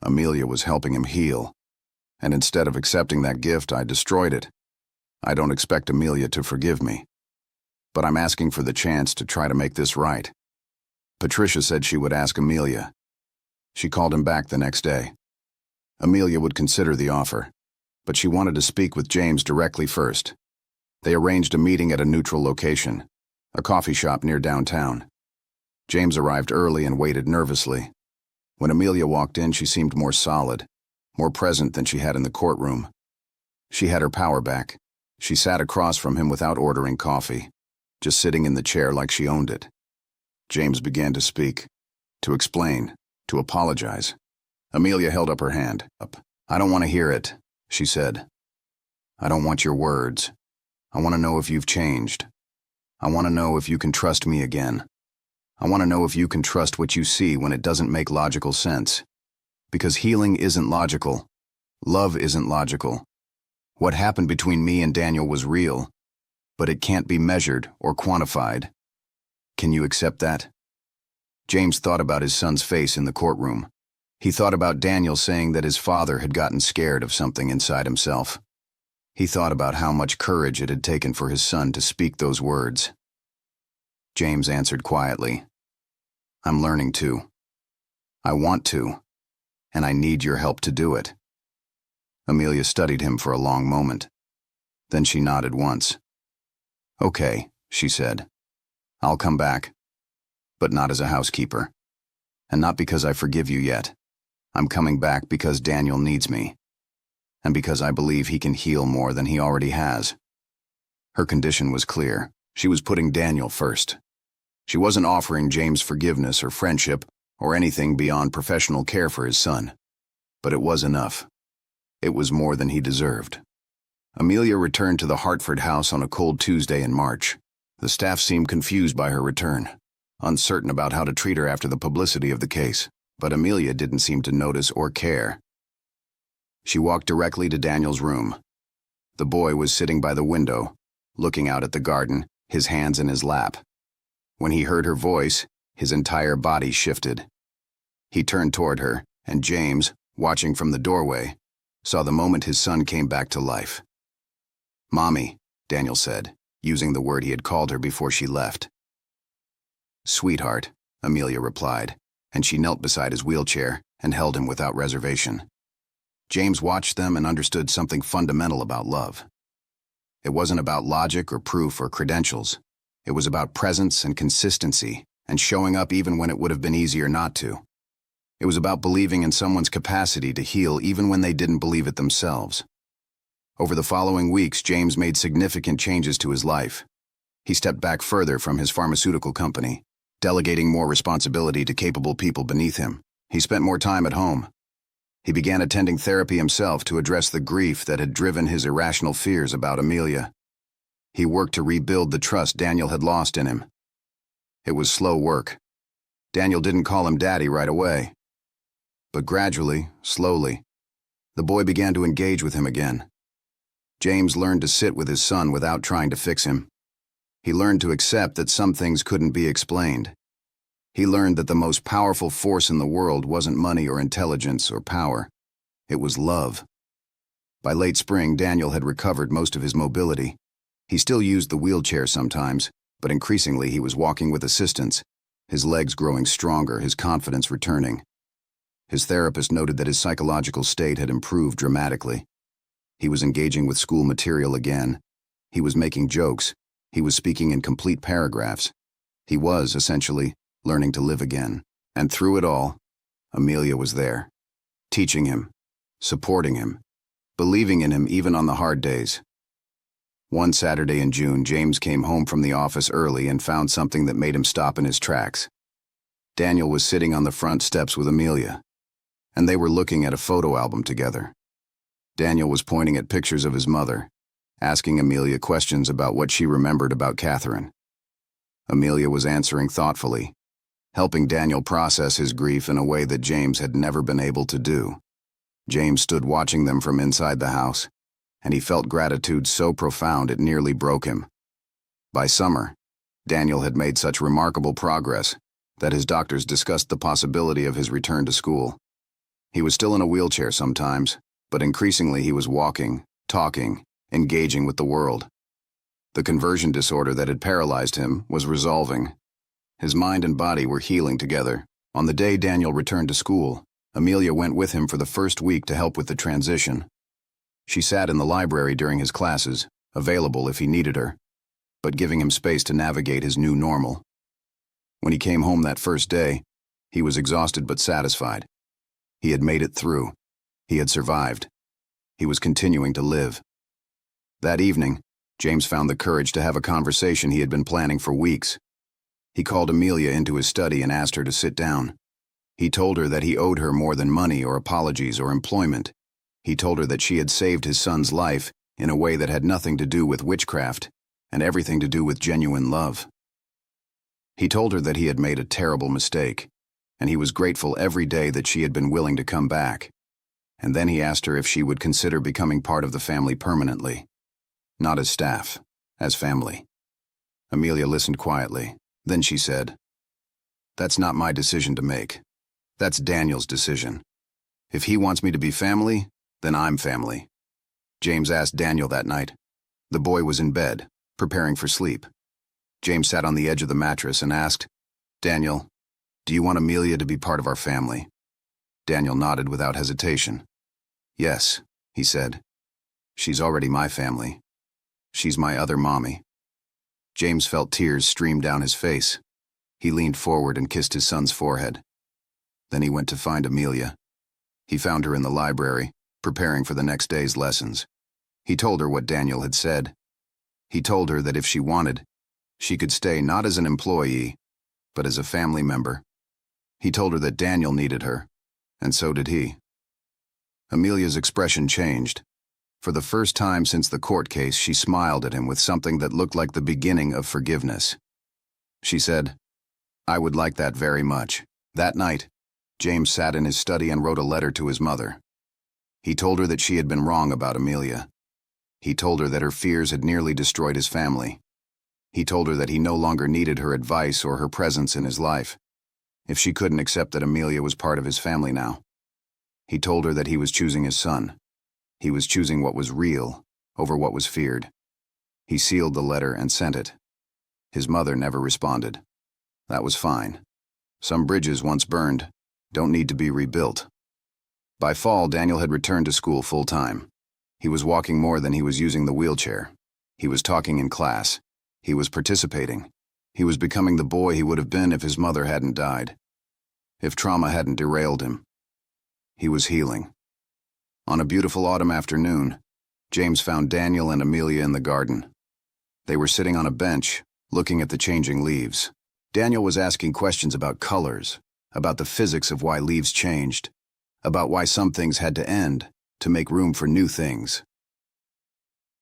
Amelia was helping him heal, and instead of accepting that gift, I destroyed it. I don't expect Amelia to forgive me, but I'm asking for the chance to try to make this right. Patricia said she would ask Amelia. She called him back the next day. Amelia would consider the offer, but she wanted to speak with James directly first. They arranged a meeting at a neutral location, a coffee shop near downtown. James arrived early and waited nervously. When Amelia walked in, she seemed more solid, more present than she had in the courtroom. She had her power back. She sat across from him without ordering coffee, just sitting in the chair like she owned it. James began to speak, to explain, to apologize. Amelia held up her hand. "I don't want to hear it," she said. "I don't want your words. I want to know if you've changed. I want to know if you can trust me again. I want to know if you can trust what you see when it doesn't make logical sense. Because healing isn't logical. Love isn't logical. What happened between me and Daniel was real, but it can't be measured or quantified. Can you accept that?" James thought about his son's face in the courtroom. He thought about Daniel saying that his father had gotten scared of something inside himself. He thought about how much courage it had taken for his son to speak those words. James answered quietly, "I'm learning to. I want to, and I need your help to do it." Amelia studied him for a long moment. Then she nodded once. "Okay," she said. "I'll come back, but not as a housekeeper. And not because I forgive you yet. I'm coming back because Daniel needs me, and because I believe he can heal more than he already has." Her condition was clear. She was putting Daniel first. She wasn't offering James forgiveness or friendship or anything beyond professional care for his son. But it was enough. It was more than he deserved. Amelia returned to the Hartford house on a cold Tuesday in March. The staff seemed confused by her return, uncertain about how to treat her after the publicity of the case, but Amelia didn't seem to notice or care. She walked directly to Daniel's room. The boy was sitting by the window, looking out at the garden, his hands in his lap. When he heard her voice, his entire body shifted. He turned toward her, and James, watching from the doorway, saw the moment his son came back to life. "Mommy," Daniel said, using the word he had called her before she left. "Sweetheart," Amelia replied, and she knelt beside his wheelchair and held him without reservation. James watched them and understood something fundamental about love. It wasn't about logic or proof or credentials. It was about presence and consistency and showing up even when it would have been easier not to. It was about believing in someone's capacity to heal even when they didn't believe it themselves. Over the following weeks, James made significant changes to his life. He stepped back further from his pharmaceutical company, delegating more responsibility to capable people beneath him. He spent more time at home. He began attending therapy himself to address the grief that had driven his irrational fears about Amelia. He worked to rebuild the trust Daniel had lost in him. It was slow work. Daniel didn't call him Daddy right away. But gradually, slowly, the boy began to engage with him again. James learned to sit with his son without trying to fix him. He learned to accept that some things couldn't be explained. He learned that the most powerful force in the world wasn't money or intelligence or power. It was love. By late spring, Daniel had recovered most of his mobility. He still used the wheelchair sometimes, but increasingly he was walking with assistance, his legs growing stronger, his confidence returning. His therapist noted that his psychological state had improved dramatically. He was engaging with school material again. He was making jokes. He was speaking in complete paragraphs. He was, essentially, learning to live again. And through it all, Amelia was there, teaching him, supporting him, believing in him even on the hard days. One Saturday in June, James came home from the office early and found something that made him stop in his tracks. Daniel was sitting on the front steps with Amelia, and they were looking at a photo album together. Daniel was pointing at pictures of his mother, asking Amelia questions about what she remembered about Catherine. Amelia was answering thoughtfully, helping Daniel process his grief in a way that James had never been able to do. James stood watching them from inside the house, and he felt gratitude so profound it nearly broke him. By summer, Daniel had made such remarkable progress that his doctors discussed the possibility of his return to school. He was still in a wheelchair sometimes, but increasingly he was walking, talking, engaging with the world. The conversion disorder that had paralyzed him was resolving. His mind and body were healing together. On the day Daniel returned to school, Amelia went with him for the first week to help with the transition. She sat in the library during his classes, available if he needed her, but giving him space to navigate his new normal. When he came home that first day, he was exhausted but satisfied. He had made it through. He had survived. He was continuing to live. That evening, James found the courage to have a conversation he had been planning for weeks. He called Amelia into his study and asked her to sit down. He told her that he owed her more than money or apologies or employment. He told her that she had saved his son's life in a way that had nothing to do with witchcraft and everything to do with genuine love. He told her that he had made a terrible mistake, and he was grateful every day that she had been willing to come back. And then he asked her if she would consider becoming part of the family permanently. Not as staff, as family. Amelia listened quietly. Then she said, "That's not my decision to make. That's Daniel's decision. If he wants me to be family, then I'm family." James asked Daniel that night. The boy was in bed, preparing for sleep. James sat on the edge of the mattress and asked, "Daniel, do you want Amelia to be part of our family?" Daniel nodded without hesitation. "Yes," he said. "She's already my family. She's my other mommy." James felt tears stream down his face. He leaned forward and kissed his son's forehead. Then he went to find Amelia. He found her in the library, preparing for the next day's lessons. He told her what Daniel had said. He told her that if she wanted, she could stay not as an employee, but as a family member. He told her that Daniel needed her, and so did he. Amelia's expression changed. For the first time since the court case, she smiled at him with something that looked like the beginning of forgiveness. She said, "I would like that very much." That night, James sat in his study and wrote a letter to his mother. He told her that she had been wrong about Amelia. He told her that her fears had nearly destroyed his family. He told her that he no longer needed her advice or her presence in his life, if she couldn't accept that Amelia was part of his family now. He told her that he was choosing his son. He was choosing what was real over what was feared. He sealed the letter and sent it. His mother never responded. That was fine. Some bridges once burned don't need to be rebuilt. By fall, Daniel had returned to school full-time. He was walking more than he was using the wheelchair. He was talking in class. He was participating. He was becoming the boy he would have been if his mother hadn't died. If trauma hadn't derailed him. He was healing. On a beautiful autumn afternoon, James found Daniel and Amelia in the garden. They were sitting on a bench, looking at the changing leaves. Daniel was asking questions about colors, about the physics of why leaves changed, about why some things had to end to make room for new things.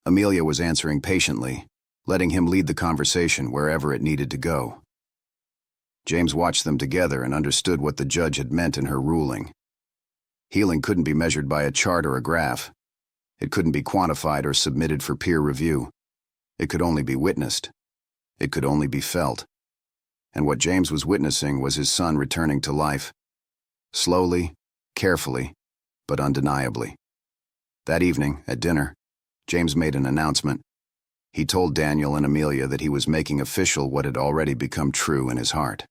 Amelia was answering patiently, letting him lead the conversation wherever it needed to go. James watched them together and understood what the judge had meant in her ruling. Healing couldn't be measured by a chart or a graph. It couldn't be quantified or submitted for peer review. It could only be witnessed. It could only be felt. And what James was witnessing was his son returning to life. Slowly, carefully, but undeniably. That evening, at dinner, James made an announcement. He told Daniel and Amelia that he was making official what had already become true in his heart.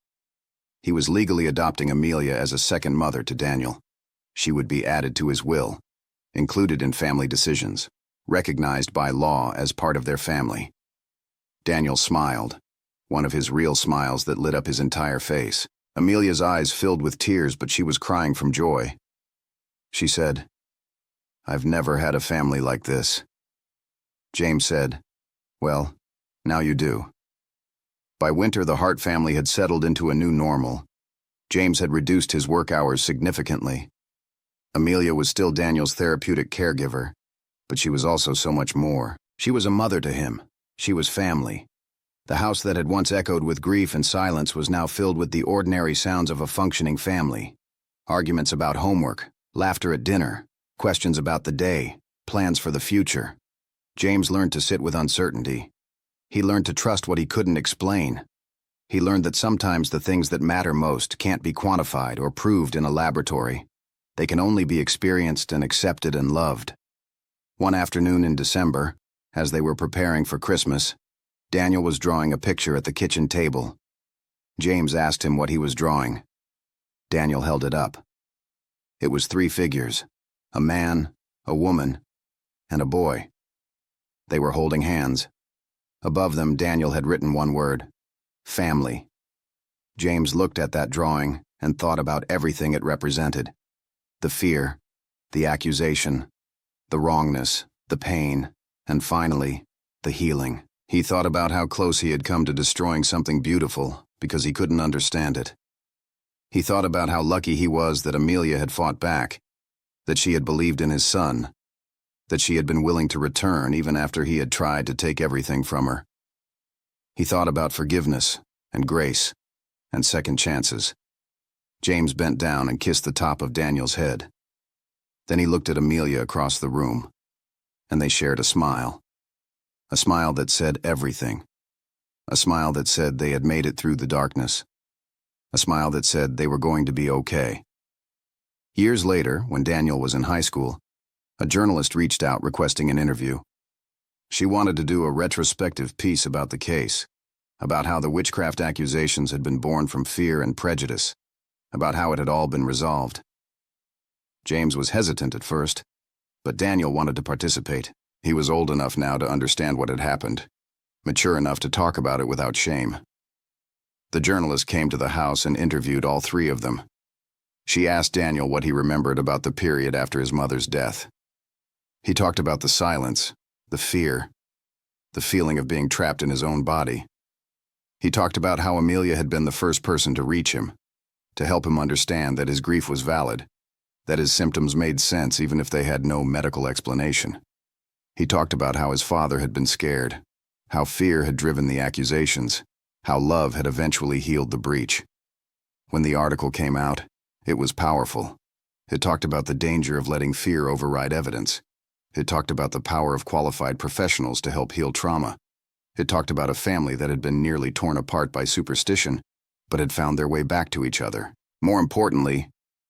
He was legally adopting Amelia as a second mother to Daniel. She would be added to his will, included in family decisions, recognized by law as part of their family. Daniel smiled, one of his real smiles that lit up his entire face. Amelia's eyes filled with tears, but she was crying from joy. She said, "I've never had a family like this." James said, "Well, now you do." By winter, the Hart family had settled into a new normal. James had reduced his work hours significantly. Amelia was still Daniel's therapeutic caregiver, but she was also so much more. She was a mother to him. She was family. The house that had once echoed with grief and silence was now filled with the ordinary sounds of a functioning family. Arguments about homework, laughter at dinner, questions about the day, plans for the future. James learned to sit with uncertainty. He learned to trust what he couldn't explain. He learned that sometimes the things that matter most can't be quantified or proved in a laboratory. They can only be experienced and accepted and loved. One afternoon in December, as they were preparing for Christmas, Daniel was drawing a picture at the kitchen table. James asked him what he was drawing. Daniel held it up. It was 3 figures, a man, a woman, and a boy. They were holding hands. Above them, Daniel had written one word: family. James looked at that drawing and thought about everything it represented. The fear, the accusation, the wrongness, the pain, and finally, the healing. He thought about how close he had come to destroying something beautiful because he couldn't understand it. He thought about how lucky he was that Amelia had fought back, that she had believed in his son, that she had been willing to return even after he had tried to take everything from her. He thought about forgiveness and grace and second chances. James bent down and kissed the top of Daniel's head. Then he looked at Amelia across the room, and they shared a smile that said everything, a smile that said they had made it through the darkness, a smile that said they were going to be okay. Years later, when Daniel was in high school, a journalist reached out requesting an interview. She wanted to do a retrospective piece about the case, about how the witchcraft accusations had been born from fear and prejudice, about how it had all been resolved. James was hesitant at first, but Daniel wanted to participate. He was old enough now to understand what had happened, mature enough to talk about it without shame. The journalist came to the house and interviewed all 3 of them. She asked Daniel what he remembered about the period after his mother's death. He talked about the silence, the fear, the feeling of being trapped in his own body. He talked about how Amelia had been the first person to reach him, to help him understand that his grief was valid, that his symptoms made sense even if they had no medical explanation. He talked about how his father had been scared, how fear had driven the accusations, how love had eventually healed the breach. When the article came out, it was powerful. It talked about the danger of letting fear override evidence, It talked about the power of qualified professionals to help heal trauma. It talked about a family that had been nearly torn apart by superstition, but had found their way back to each other. More importantly,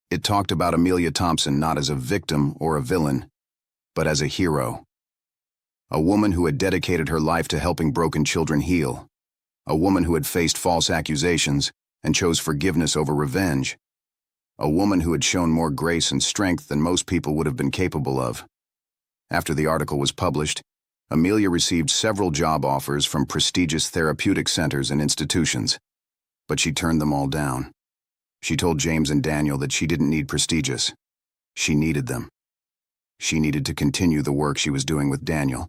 it talked about Amelia Thompson not as a victim or a villain, but as a hero. A woman who had dedicated her life to helping broken children heal. A woman who had faced false accusations and chose forgiveness over revenge. A woman who had shown more grace and strength than most people would have been capable of. After the article was published, Amelia received several job offers from prestigious therapeutic centers and institutions, but she turned them all down. She told James and Daniel that she didn't need prestigious. She needed them. She needed to continue the work she was doing with Daniel,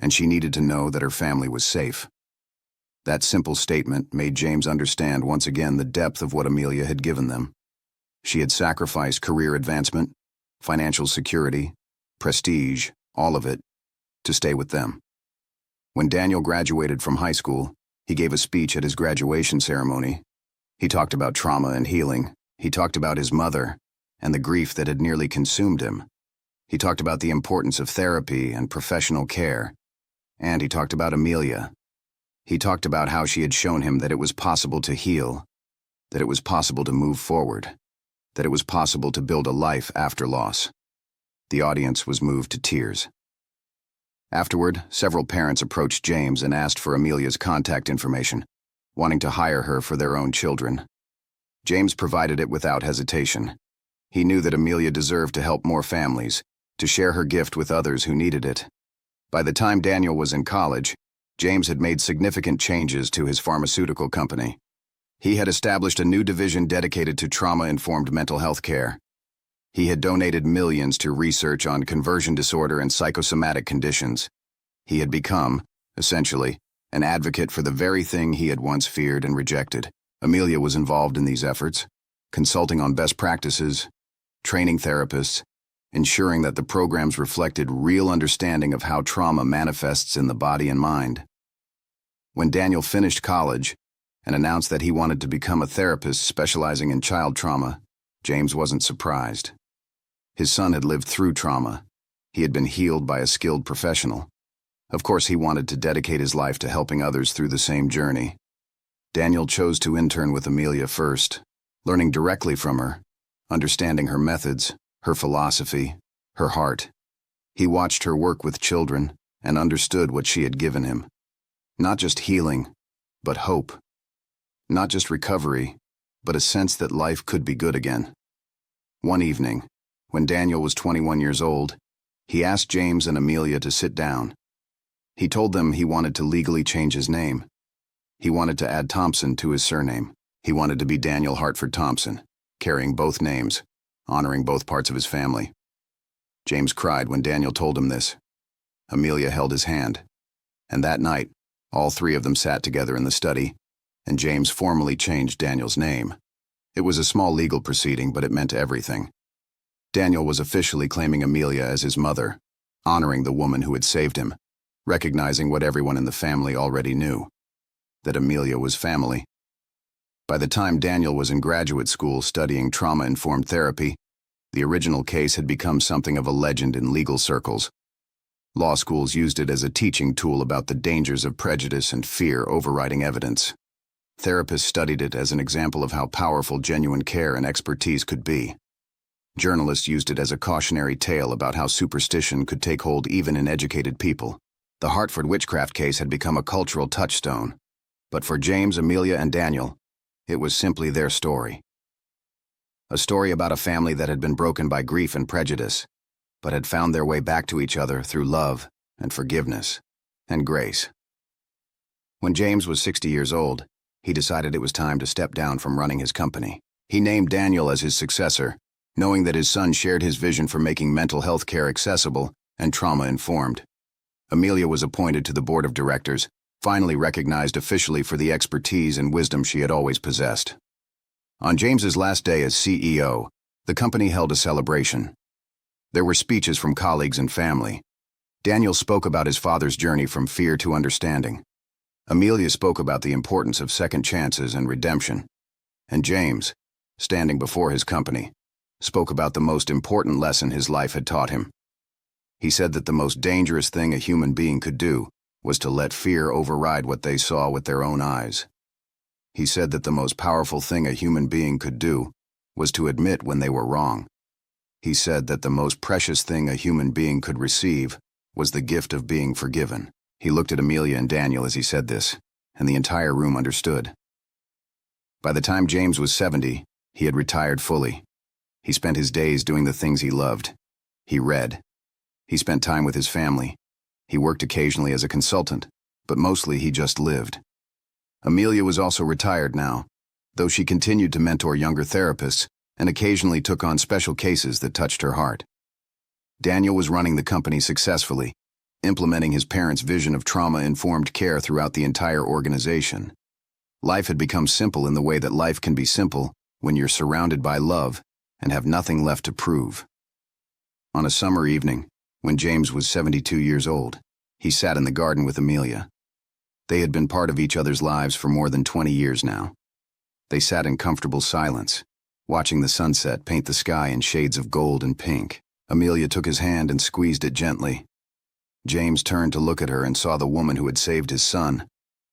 and she needed to know that her family was safe. That simple statement made James understand once again the depth of what Amelia had given them. She had sacrificed career advancement, financial security, prestige, all of it, to stay with them. When Daniel graduated from high school, he gave a speech at his graduation ceremony. He talked about trauma and healing. He talked about his mother and the grief that had nearly consumed him. He talked about the importance of therapy and professional care. And he talked about Amelia. He talked about how she had shown him that it was possible to heal, that it was possible to move forward, that it was possible to build a life after loss. The audience was moved to tears. Afterward, several parents approached James and asked for Amelia's contact information, wanting to hire her for their own children. James provided it without hesitation. He knew that Amelia deserved to help more families, to share her gift with others who needed it. By the time Daniel was in college, James had made significant changes to his pharmaceutical company. He had established a new division dedicated to trauma-informed mental health care. He had donated millions to research on conversion disorder and psychosomatic conditions. He had become, essentially, an advocate for the very thing he had once feared and rejected. Amelia was involved in these efforts, consulting on best practices, training therapists, ensuring that the programs reflected real understanding of how trauma manifests in the body and mind. When Daniel finished college and announced that he wanted to become a therapist specializing in child trauma, James wasn't surprised. His son had lived through trauma. He had been healed by a skilled professional. Of course, he wanted to dedicate his life to helping others through the same journey. Daniel chose to intern with Amelia first, learning directly from her, understanding her methods, her philosophy, her heart. He watched her work with children and understood what she had given him. Not just healing, but hope. Not just recovery, but a sense that life could be good again. One evening, when Daniel was 21 years old, he asked James and Amelia to sit down. He told them he wanted to legally change his name. He wanted to add Thompson to his surname. He wanted to be Daniel Hartford Thompson, carrying both names, honoring both parts of his family. James cried when Daniel told him this. Amelia held his hand. And that night, all three of them sat together in the study, and James formally changed Daniel's name. It was a small legal proceeding, but it meant everything. Daniel was officially claiming Amelia as his mother, honoring the woman who had saved him, recognizing what everyone in the family already knew, that Amelia was family. By the time Daniel was in graduate school studying trauma-informed therapy, the original case had become something of a legend in legal circles. Law schools used it as a teaching tool about the dangers of prejudice and fear overriding evidence. Therapists studied it as an example of how powerful genuine care and expertise could be. Journalists used it as a cautionary tale about how superstition could take hold even in educated people. The Hartford witchcraft case had become a cultural touchstone. But for James, Amelia, and Daniel, it was simply their story. A story about a family that had been broken by grief and prejudice, but had found their way back to each other through love and forgiveness and grace. When James was 60 years old, he decided it was time to step down from running his company. He named Daniel as his successor, knowing that his son shared his vision for making mental health care accessible and trauma-informed. Amelia was appointed to the board of directors, finally recognized officially for the expertise and wisdom she had always possessed. On James's last day as CEO, the company held a celebration. There were speeches from colleagues and family. Daniel spoke about his father's journey from fear to understanding. Amelia spoke about the importance of second chances and redemption. And James, standing before his company, spoke about the most important lesson his life had taught him: He said that the most dangerous thing a human being could do was to let fear override what they saw with their own eyes. He said that the most powerful thing a human being could do was to admit when they were wrong. He said that the most precious thing a human being could receive was the gift of being forgiven. He looked at Amelia and Daniel as he said this, and the entire room understood. By the time James was 70, he had retired fully. He spent his days doing the things he loved. He read. He spent time with his family. He worked occasionally as a consultant, but mostly he just lived. Amelia was also retired now, though she continued to mentor younger therapists and occasionally took on special cases that touched her heart. Daniel was running the company successfully, implementing his parents' vision of trauma-informed care throughout the entire organization. Life had become simple in the way that life can be simple when you're surrounded by love and have nothing left to prove. On a summer evening, when James was 72 years old, he sat in the garden with Amelia. They had been part of each other's lives for more than 20 years now. They sat in comfortable silence, watching the sunset paint the sky in shades of gold and pink. Amelia took his hand and squeezed it gently. James turned to look at her and saw the woman who had saved his son,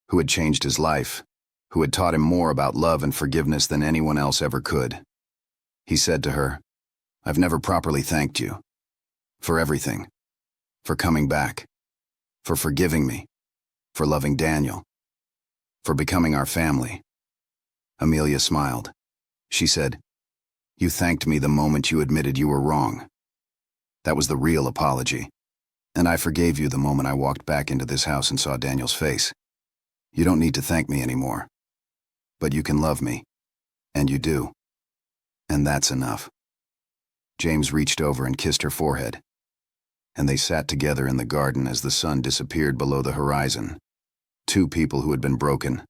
who had changed his life, who had taught him more about love and forgiveness than anyone else ever could. He said to her, "I've never properly thanked you. For everything. For coming back. For forgiving me. For loving Daniel. For becoming our family." Amelia smiled. She said, "You thanked me the moment you admitted you were wrong. That was the real apology. And I forgave you the moment I walked back into this house and saw Daniel's face. You don't need to thank me anymore. But you can love me. And you do. And that's enough." James reached over and kissed her forehead. And they sat together in the garden as the sun disappeared below the horizon. Two people who had been broken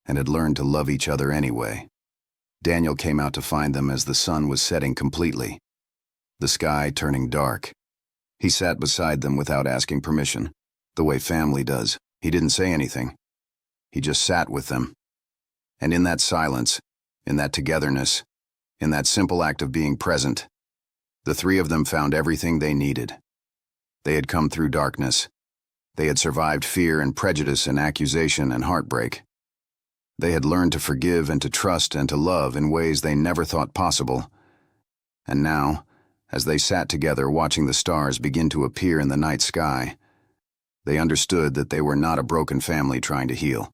and had learned to love each other anyway. Daniel came out to find them as the sun was setting completely, the sky turning dark. He sat beside them without asking permission, the way family does. He didn't say anything. He just sat with them. And in that silence, in that togetherness, in that simple act of being present, the three of them found everything they needed. They had come through darkness. They had survived fear and prejudice and accusation and heartbreak. They had learned to forgive and to trust and to love in ways they never thought possible. And now, as they sat together watching the stars begin to appear in the night sky, they understood that they were not a broken family trying to heal.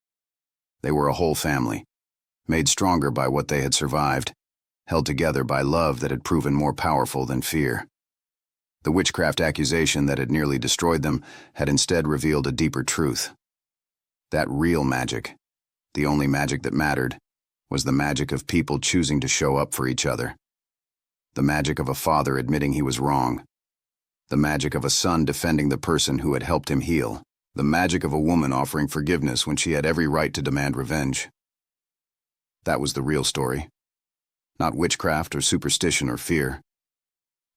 They were a whole family, made stronger by what they had survived, held together by love that had proven more powerful than fear. The witchcraft accusation that had nearly destroyed them had instead revealed a deeper truth. That real magic, the only magic that mattered, was the magic of people choosing to show up for each other. The magic of a father admitting he was wrong. The magic of a son defending the person who had helped him heal. The magic of a woman offering forgiveness when she had every right to demand revenge. That was the real story. Not witchcraft or superstition or fear,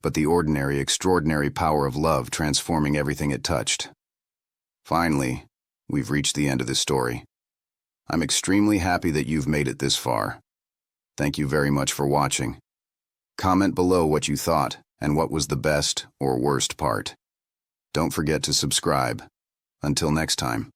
but the ordinary, extraordinary power of love transforming everything it touched. Finally, we've reached the end of this story. I'm extremely happy that you've made it this far. Thank you very much for watching. Comment below what you thought and what was the best or worst part. Don't forget to subscribe. Until next time.